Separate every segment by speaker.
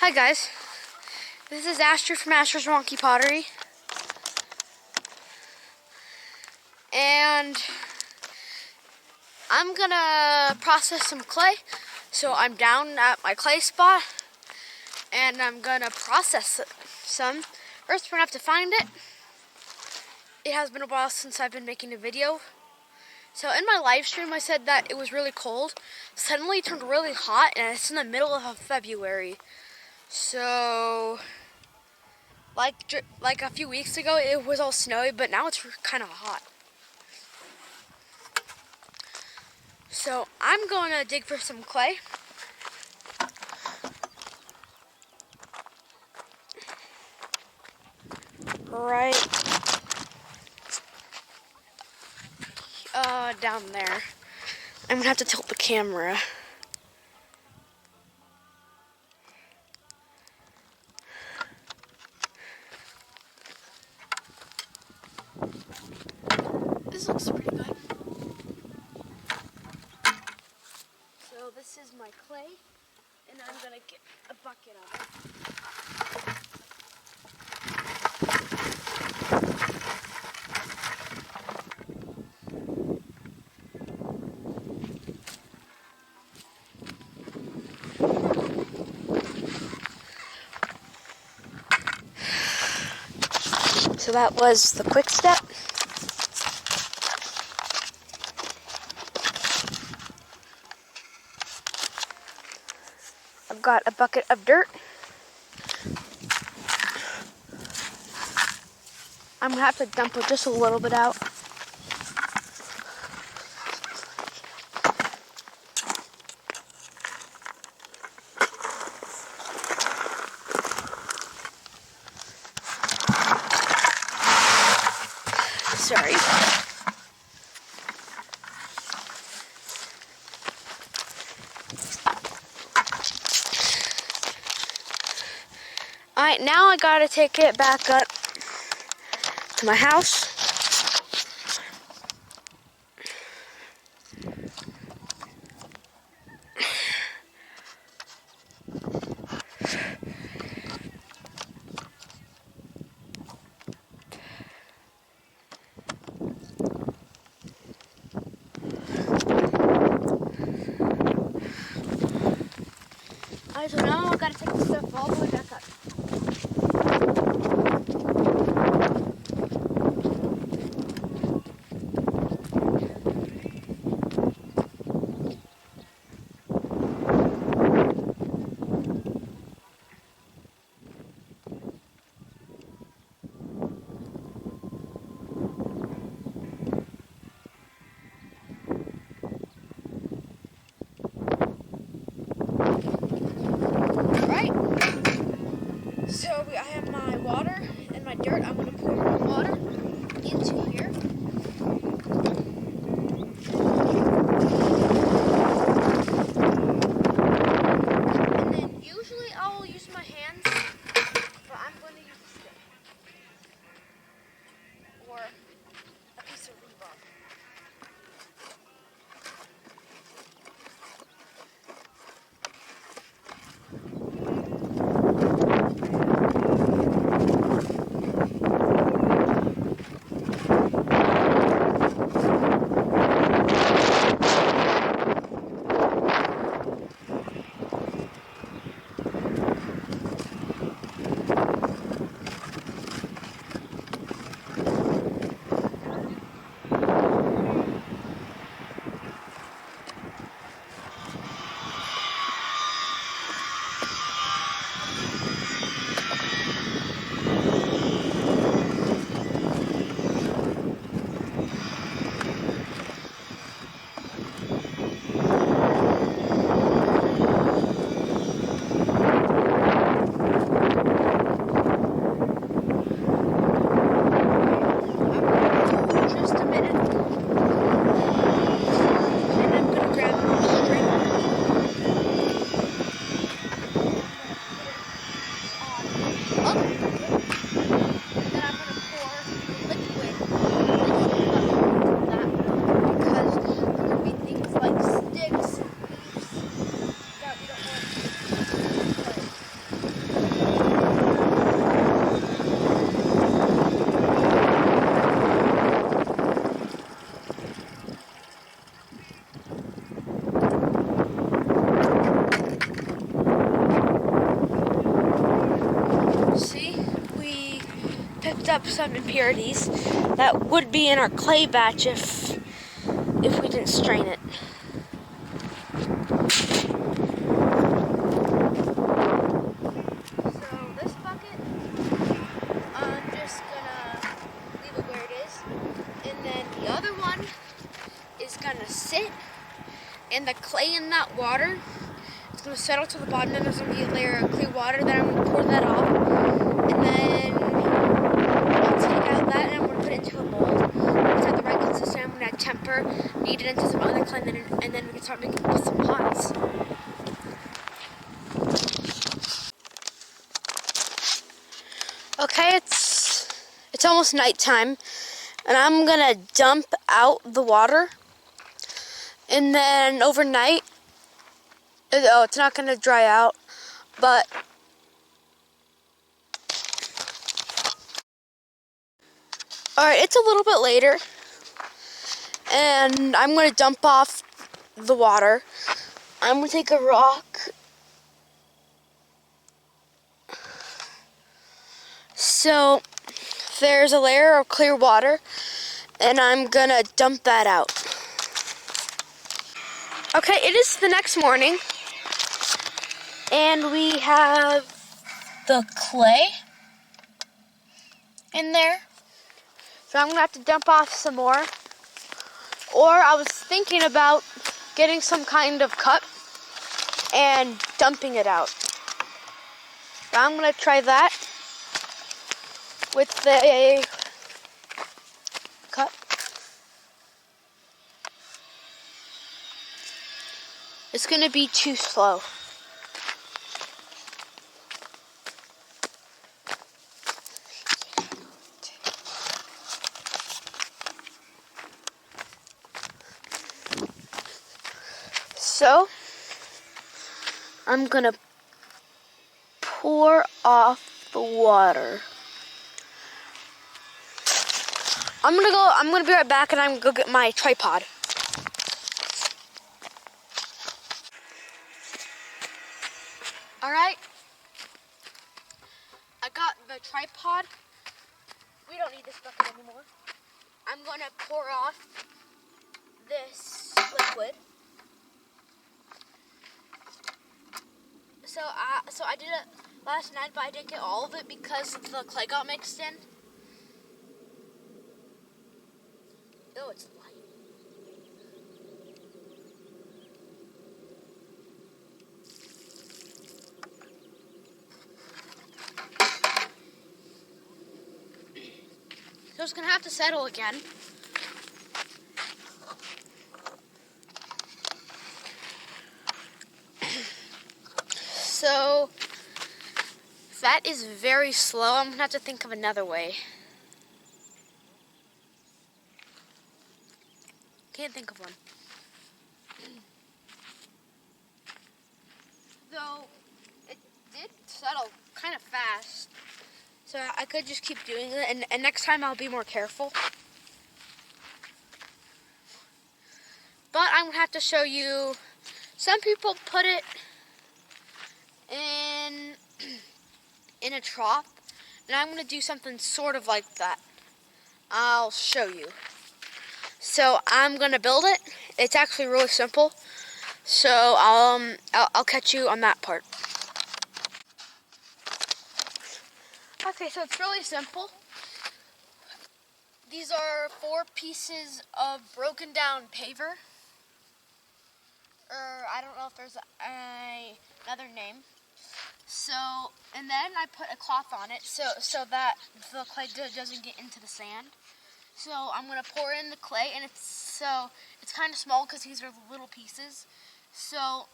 Speaker 1: Hi guys, this is Asher from Asher's Wonky Pottery, and I'm gonna process some clay. So I'm down at my clay spot, and I'm gonna process some. First, we're gonna have to find it. It has been a while since I've been making a video. So in my live stream, I said that it was really cold. Suddenly it turned really hot, and it's in the middle of February. So, like a few weeks ago, it was all snowy, but now it's kind of hot. So I'm going to dig for some clay. Right down there. I'm gonna have to tilt the camera. This looks pretty good. So this is my clay, and I'm gonna get a bucket of it. So that was the quick step. I've got a bucket of dirt. I'm gonna have to dump just a little bit out. Sorry. Alright, now I gotta take it back up to my house. Alright, so now I gotta take the stuff all the way back up. Alright. up some impurities that would be in our clay batch if we didn't strain it. So this bucket, I'm just gonna leave it where it is. And then the other one is gonna sit, and the clay in that water, it's gonna settle to the bottom, and there's gonna be a layer of clear water. Then I'm gonna pour that off, and then I'll take out that, and I'm gonna put it into a mold. It's at the right consistency. I'm gonna add temper, knead it into some other clay, and then we can start making some pots. Okay, it's almost nighttime, and I'm gonna dump out the water, and then overnight, it's not gonna dry out, but alright, it's a little bit later, and I'm gonna dump off the water. I'm gonna take a rock. So there's a layer of clear water, and I'm gonna dump that out. Okay, it is the next morning, and we have the clay in there. So I'm gonna have to dump off some more. Or I was thinking about getting some kind of cup and dumping it out. So I'm gonna try that with the cup. It's gonna be too slow. So I'm gonna pour off the water. I'm gonna be right back, and I'm gonna go get my tripod. Alright, I got the tripod. We don't need this bucket anymore. I'm gonna pour off this liquid. So I did it last night, but I didn't get all of it because the clay got mixed in. Oh, it's light. So it's gonna have to settle again. So that is very slow. I'm gonna have to think of another way. Can't think of one. Though it did settle kind of fast. So I could just keep doing it, and next time I'll be more careful. But I'm gonna have to show you, some people put it in a trough, and I'm gonna do something sort of like that. I'll show you. So I'm gonna build it. It's actually really simple. So I'll catch you on that part. Okay, so it's really simple. These are 4 pieces of broken down paver. Or I don't know if there's another name. So, and then I put a cloth on it so that the clay doesn't get into the sand. So I'm gonna pour in the clay, and it's kind of small because these are little pieces. So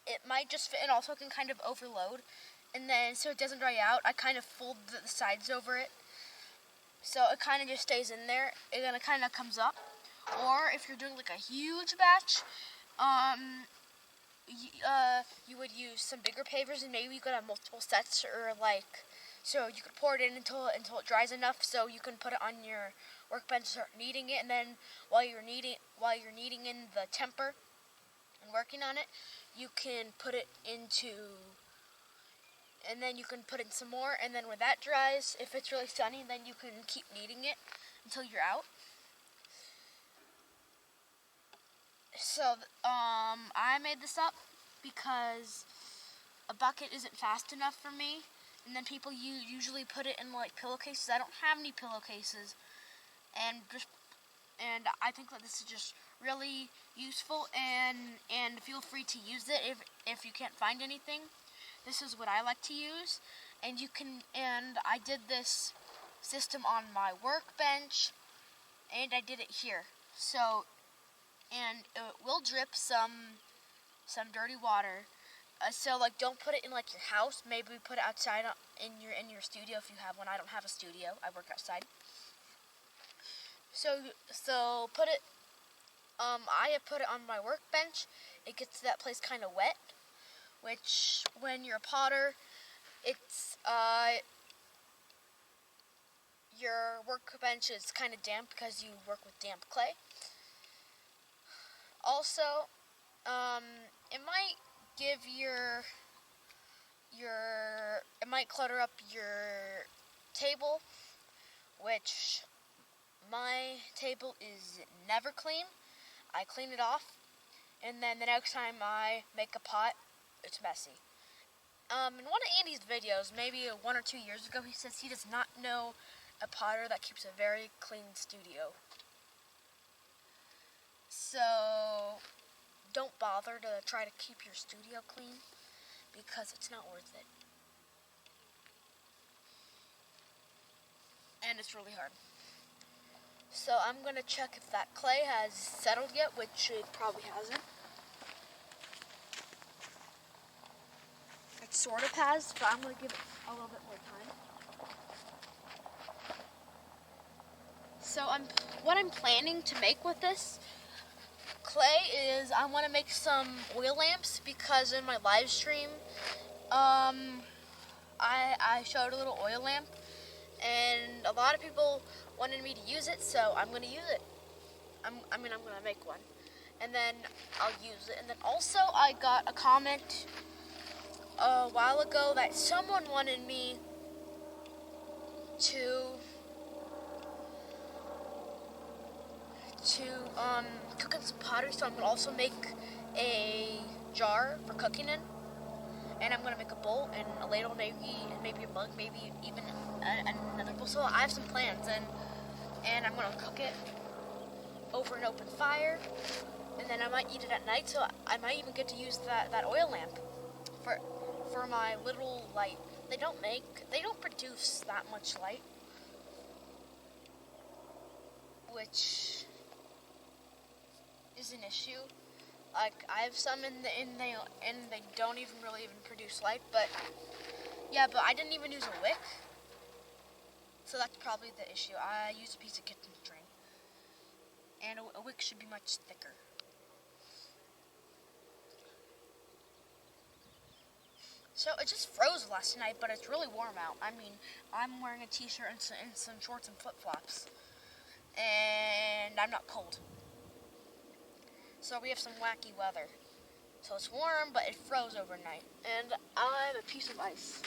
Speaker 1: it might just fit, and also it can kind of overload. And then so it doesn't dry out, I kind of fold the sides over it. So it kind of just stays in there. It then kind of comes up. Or if you're doing like a huge batch, you would use some bigger pavers, and maybe you could have multiple sets, or so you could pour it in until it dries enough, so you can put it on your workbench, start kneading it, and then while you're kneading in the temper and working on it, you can put it into and then you can put in some more, and then when that dries, if it's really sunny, then you can keep kneading it until you're out. So, I made this up because a bucket isn't fast enough for me, and then people usually put it in like pillowcases. I don't have any pillowcases, and I think that this is just really useful, and feel free to use it if you can't find anything. This is what I like to use, and I did this system on my workbench, and I did it here. So, and it will drip some dirty water. So like, don't put it in like your house. Maybe put it outside in your studio if you have one. I don't have a studio. I work outside. So put it. I have put it on my workbench. It gets that place kind of wet, which when you're a potter, it's your workbench is kind of damp because you work with damp clay. Also, it might give it might clutter up your table, which my table is never clean. I clean it off, and then the next time I make a pot, it's messy. In one of Andy's videos, maybe 1 or 2 years ago, he says he does not know a potter that keeps a very clean studio. So, don't bother to try to keep your studio clean, because it's not worth it. And it's really hard. So I'm going to check if that clay has settled yet, which it probably hasn't. It sort of has, but I'm going to give it a little bit more time. So what I'm planning to make with this clay is I want to make some oil lamps, because in my live stream, I showed a little oil lamp, and a lot of people wanted me to use it, so I'm going to use it. I'm going to make one, and then I'll use it. And then also I got a comment a while ago that someone wanted me to cook in some pottery, so I'm going to also make a jar for cooking in, and I'm going to make a bowl and a ladle, maybe a mug, maybe even another bowl. So I have some plans, and I'm going to cook it over an open fire, and then I might eat it at night, so I might even get to use that oil lamp for my little light. They don't produce that much light, which is an issue. Like, I have some and they don't even produce light, but I didn't even use a wick, so that's probably the issue. I used a piece of kitchen string, and a wick should be much thicker. So it just froze last night, but it's really warm out. I mean, I'm wearing a t-shirt and some shorts and flip-flops, and I'm not cold. So we have some wacky weather. So it's warm, but it froze overnight. And I have a piece of ice.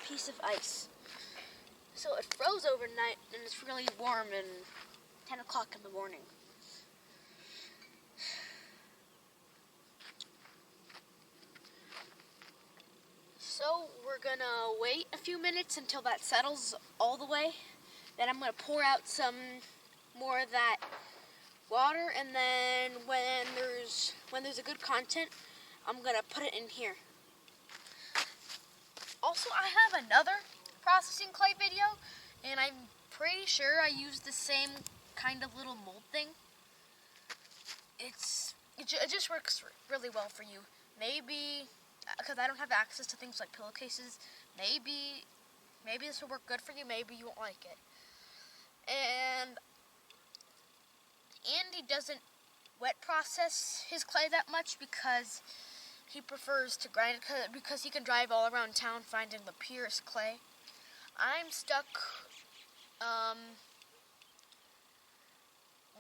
Speaker 1: Piece of ice. So it froze overnight, and it's really warm and 10 o'clock in the morning. So we're gonna wait a few minutes until that settles all the way. Then I'm gonna pour out some more of that water, and then when there's a good content, I'm gonna put it in here. Also, I have another processing clay video, and I'm pretty sure I used the same kind of little mold thing. It just works really well for you. Maybe because I don't have access to things like pillowcases, maybe this will work good for you. Maybe you won't like it. And Andy doesn't wet process his clay that much because he prefers to grind it, because he can drive all around town finding the purest clay. I'm stuck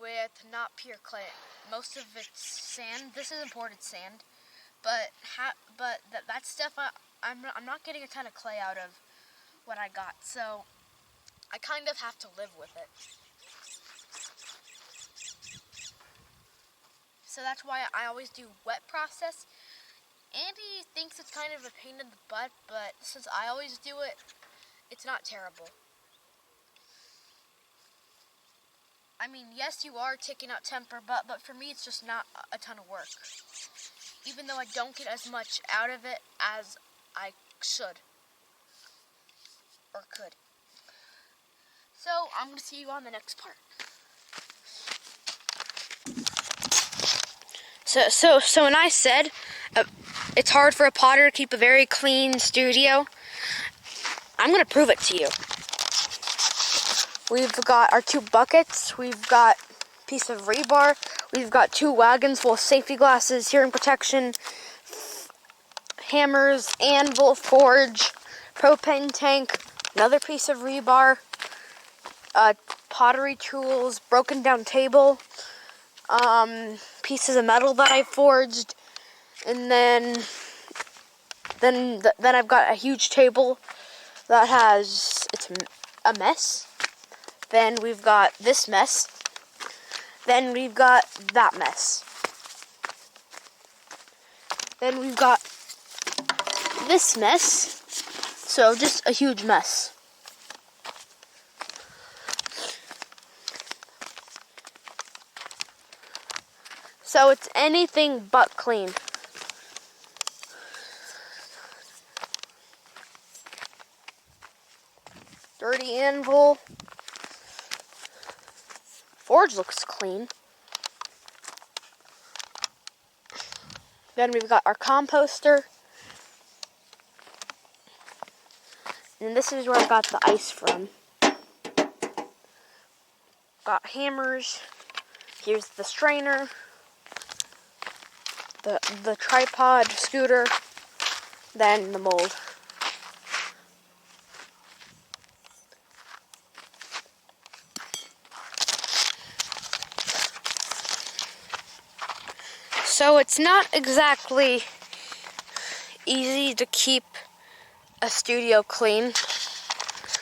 Speaker 1: with to not pure clay. Most of it's sand. This is imported sand, but that stuff I'm not getting a ton of clay out of what I got, so I kind of have to live with it. So that's why I always do wet process. Andy thinks it's kind of a pain in the butt, but since I always do it, it's not terrible. I mean, yes, you are taking out temper, but for me, it's just not a ton of work. Even though I don't get as much out of it as I should or could. So I'm going to see you on the next part. So when I said it's hard for a potter to keep a very clean studio, I'm going to prove it to you. We've got our 2 buckets, we've got a piece of rebar, we've got 2 wagons full of safety glasses, hearing protection, hammers, anvil, forge, propane tank, another piece of rebar, pottery tools, broken down table, pieces of metal that I forged, and then I've got a huge table that it's a mess. Then we've got this mess. Then we've got that mess. Then we've got this mess. So just a huge mess. So it's anything but clean. Dirty anvil. Forge looks clean. Then we've got our composter. And this is where I got the ice from. Got hammers. Here's the strainer. The tripod, scooter. Then the mold. So it's not exactly easy to keep a studio clean.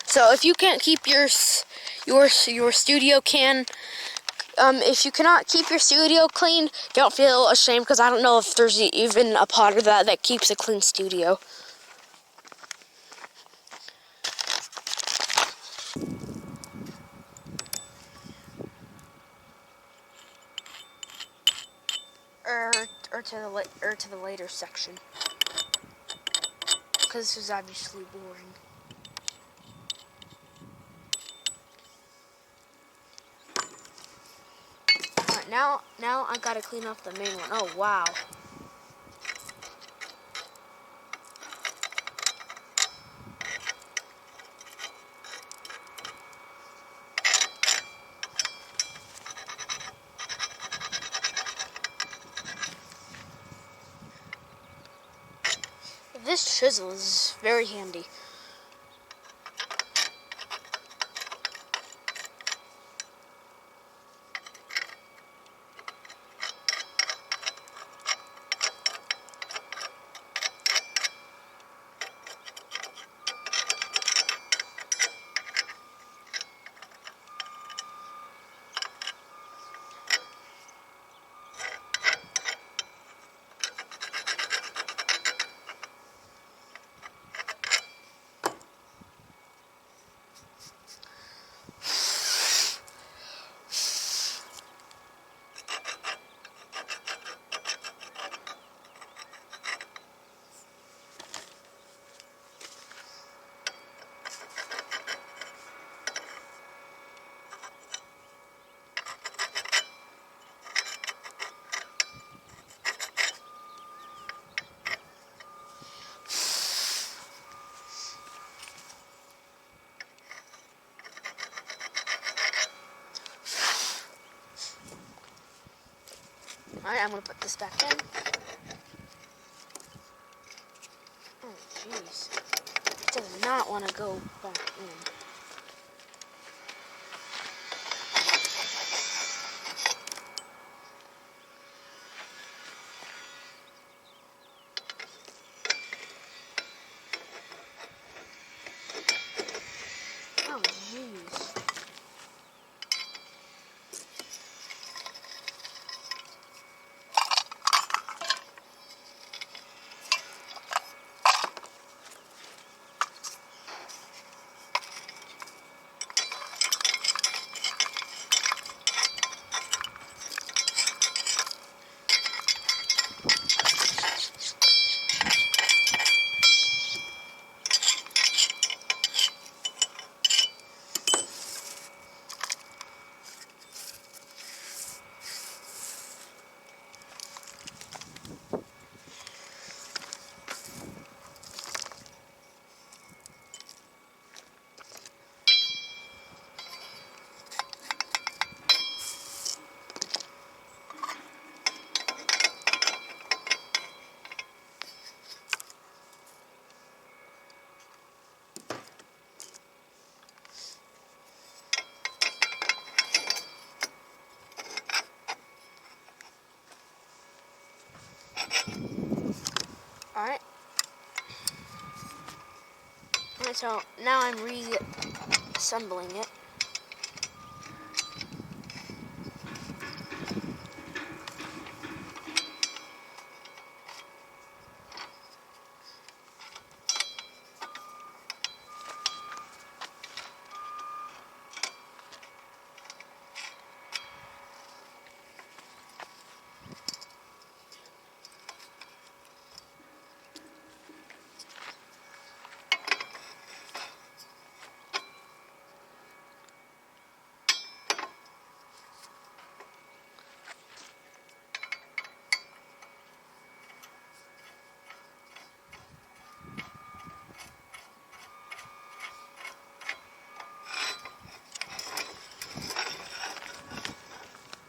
Speaker 1: So if you can't keep your studio if you cannot keep your studio clean, don't feel ashamed, because I don't know if there's even a potter that keeps a clean studio. Or to the later section, because this is obviously boring. Alright, now I gotta clean off the main one. Oh wow. This chisel is very handy. Alright, I'm going to put this back in. Oh, jeez. It does not want to go back in. Alright. Alright, so now I'm reassembling it.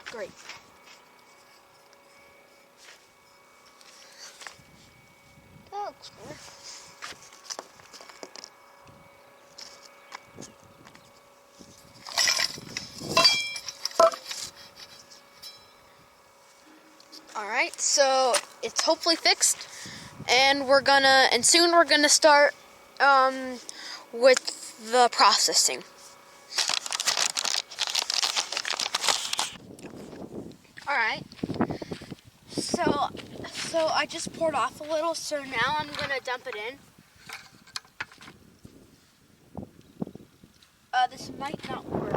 Speaker 1: Great. That looks good. Alright, so it's hopefully fixed, and soon we're gonna start with the processing. Alright, so I just poured off a little, so now I'm gonna dump it in. This might not work.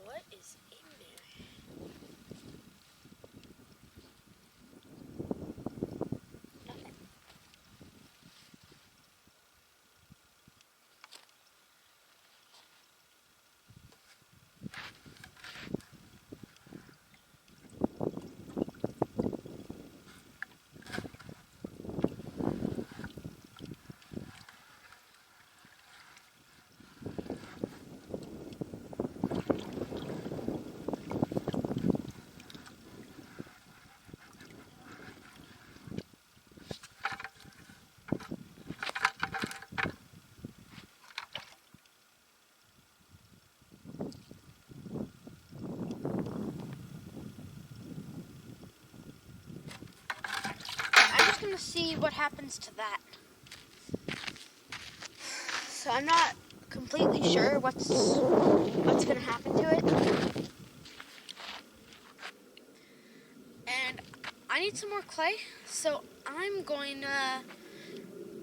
Speaker 1: What is in there? Nothing. I'm just gonna see what happens to that. So I'm not completely sure what's gonna happen to it. And I need some more clay, so I'm going to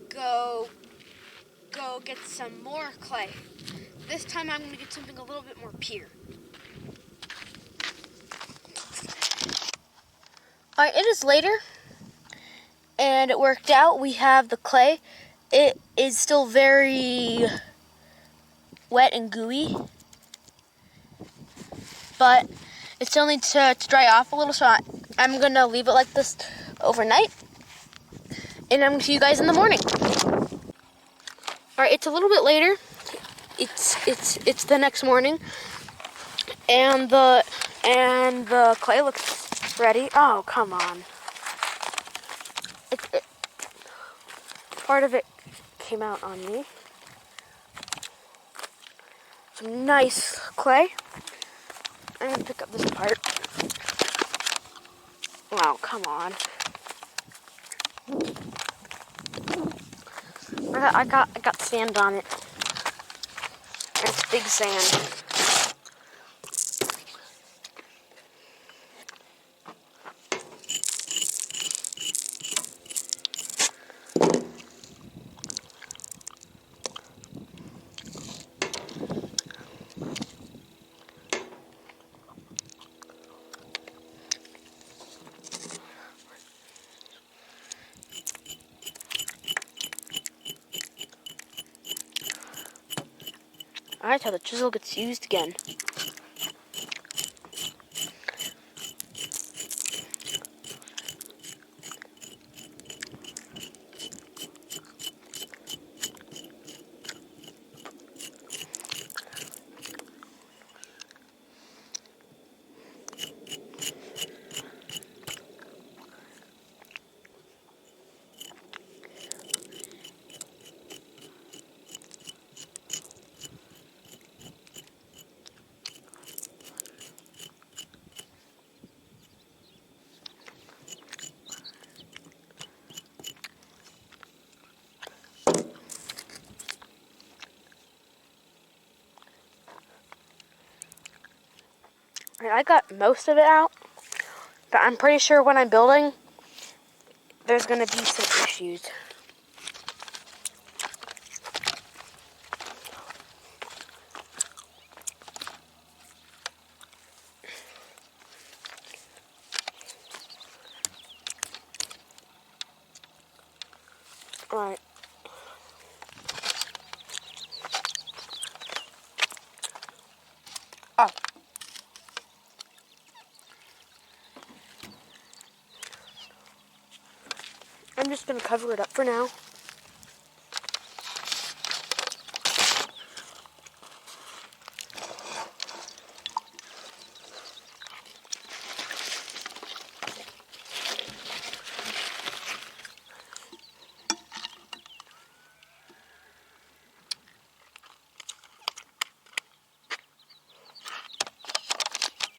Speaker 1: go get some more clay. This time I'm going to get something a little bit more pure. Alright, it is later, and it worked out. We have the clay. It is still very wet and gooey, but it still needs to dry off a little, so I'm going to leave it like this overnight, and I'm going to see you guys in the morning. Alright, it's a little bit later. It's the next morning, and the clay looks ready. Oh, come on. Part of it came out on me. Some nice clay. I'm gonna pick up this part. Wow, come on. I got sand on it. It's big sand. Alright, so the chisel gets used again. I got most of it out, but I'm pretty sure when I'm building, there's going to be some issues. Alright. Oh. I'm just going to cover it up for now.